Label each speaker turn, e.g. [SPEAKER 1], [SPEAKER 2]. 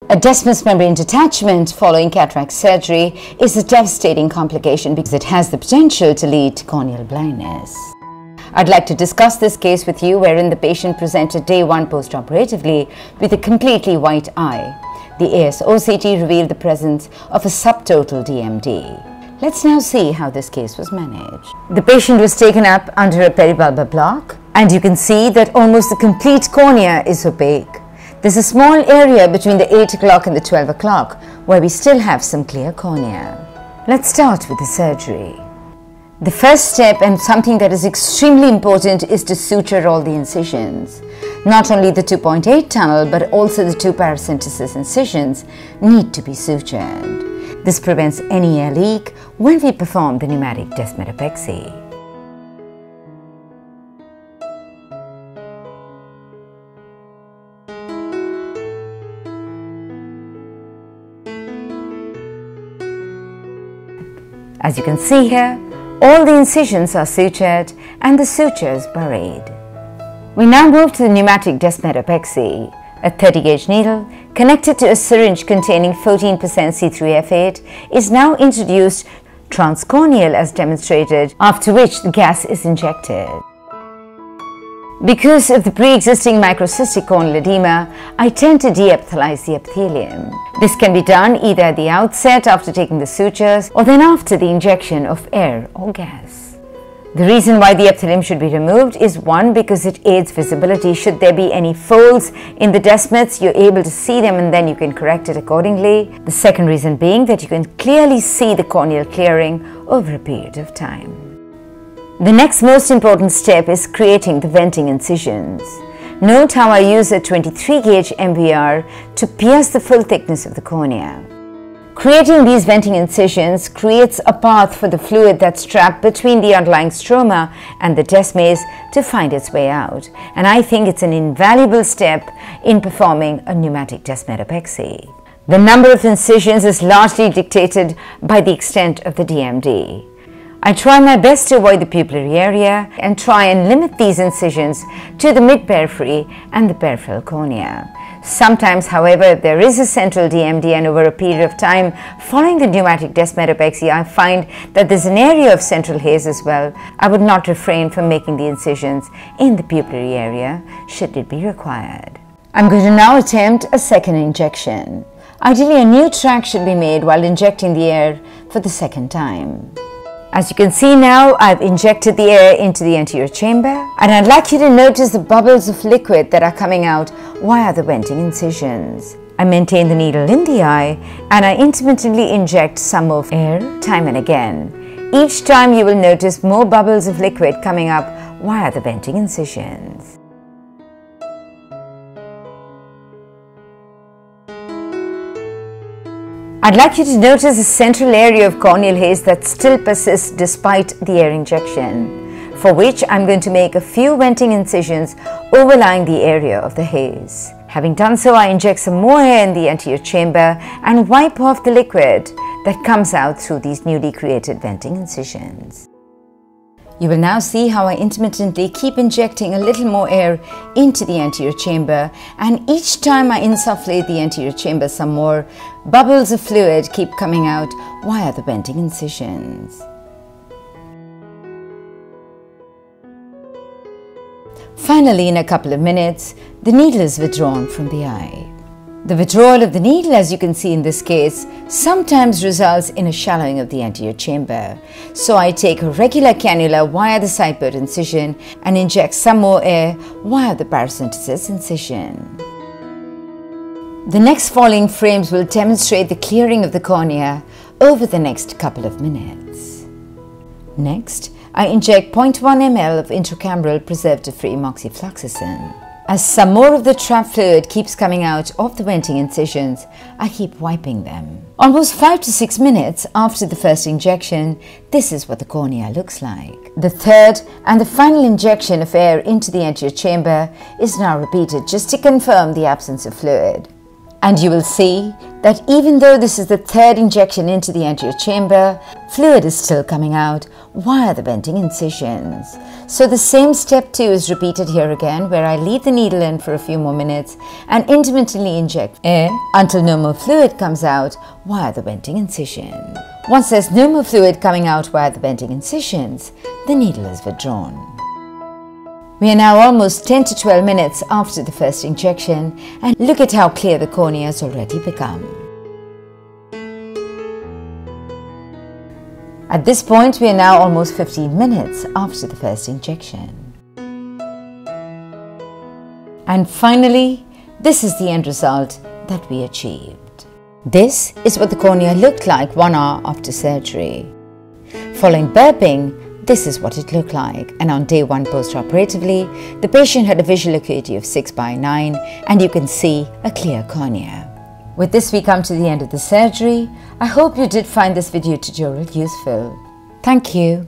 [SPEAKER 1] A Descemet's membrane detachment following cataract surgery is a devastating complication because it has the potential to lead to corneal blindness. I'd like to discuss this case with you wherein the patient presented day 1 post-operatively with a completely white eye. The AS-OCT revealed the presence of a subtotal DMD. Let's now see how this case was managed. The patient was taken up under a peribulbar block, and you can see that almost the complete cornea is opaque. There's a small area between the 8 o'clock and the 12 o'clock where we still have some clear cornea. Let's start with the surgery. The first step, and something that is extremely important, is to suture all the incisions. Not only the 2.8 tunnel but also the 2 paracentesis incisions need to be sutured. This prevents any air leak when we perform the pneumatic descemetopexy. As you can see here, all the incisions are sutured and the sutures buried. We now move to the pneumatic descemetopexy. A 30-gauge needle connected to a syringe containing 14% C3F8 is now introduced transcorneal as demonstrated, after which the gas is injected. Because of the pre-existing microcystic corneal edema, I tend to de-epithelize the epithelium. This can be done either at the outset after taking the sutures or then after the injection of air or gas. The reason why the epithelium should be removed is one, because it aids visibility. Should there be any folds in the Decemets, you're able to see them and then you can correct it accordingly. The second reason being that you can clearly see the corneal clearing over a period of time. The next most important step is creating the venting incisions. Note how I use a 23-gauge MVR to pierce the full thickness of the cornea. Creating these venting incisions creates a path for the fluid that's trapped between the underlying stroma and the descemes to find its way out, and I think it's an invaluable step in performing a pneumatic descemetopexy. The number of incisions is largely dictated by the extent of the DMD. I try my best to avoid the pupillary area and try and limit these incisions to the mid-periphery and the peripheral cornea. Sometimes, however, if there is a central DMD and over a period of time following the pneumatic descemetopexy I find that there's an area of central haze as well, I would not refrain from making the incisions in the pupillary area should it be required. I'm going to now attempt a second injection. Ideally, a new track should be made while injecting the air for the second time. As you can see now, I've injected the air into the anterior chamber, and I'd like you to notice the bubbles of liquid that are coming out via the venting incisions. I maintain the needle in the eye and I intermittently inject some of air time and again. Each time you will notice more bubbles of liquid coming up via the venting incisions. I'd like you to notice the central area of corneal haze that still persists despite the air injection, for which I'm going to make a few venting incisions overlying the area of the haze. Having done so, I inject some more air in the anterior chamber and wipe off the liquid that comes out through these newly created venting incisions. You will now see how I intermittently keep injecting a little more air into the anterior chamber, and each time I insufflate the anterior chamber some more, bubbles of fluid keep coming out via the venting incisions. Finally, in a couple of minutes, the needle is withdrawn from the eye. The withdrawal of the needle, as you can see in this case, sometimes results in a shallowing of the anterior chamber. So I take a regular cannula via the sideport incision and inject some more air via the paracentesis incision. The next following frames will demonstrate the clearing of the cornea over the next couple of minutes. Next, I inject 0.1 ml of intracameral preservative-free moxifloxacin. As some more of the trapped fluid keeps coming out of the venting incisions, I keep wiping them. Almost 5 to 6 minutes after the first injection, this is what the cornea looks like. The third and the final injection of air into the anterior chamber is now repeated just to confirm the absence of fluid. And you will see that even though this is the third injection into the anterior chamber, fluid is still coming out via the venting incisions. So the same step 2 is repeated here again, where I leave the needle in for a few more minutes and intermittently inject air until no more fluid comes out via the venting incision. Once there's no more fluid coming out via the venting incisions, the needle is withdrawn. We are now almost 10 to 12 minutes after the first injection, and look at how clear the cornea has already become. At this point, we are now almost 15 minutes after the first injection. And finally, this is the end result that we achieved. This is what the cornea looked like 1 hour after surgery. Following burping, this is what it looked like, and on day 1 post-operatively, the patient had a visual acuity of 6/9, and you can see a clear cornea. With this, we come to the end of the surgery. I hope you did find this video tutorial useful. Thank you.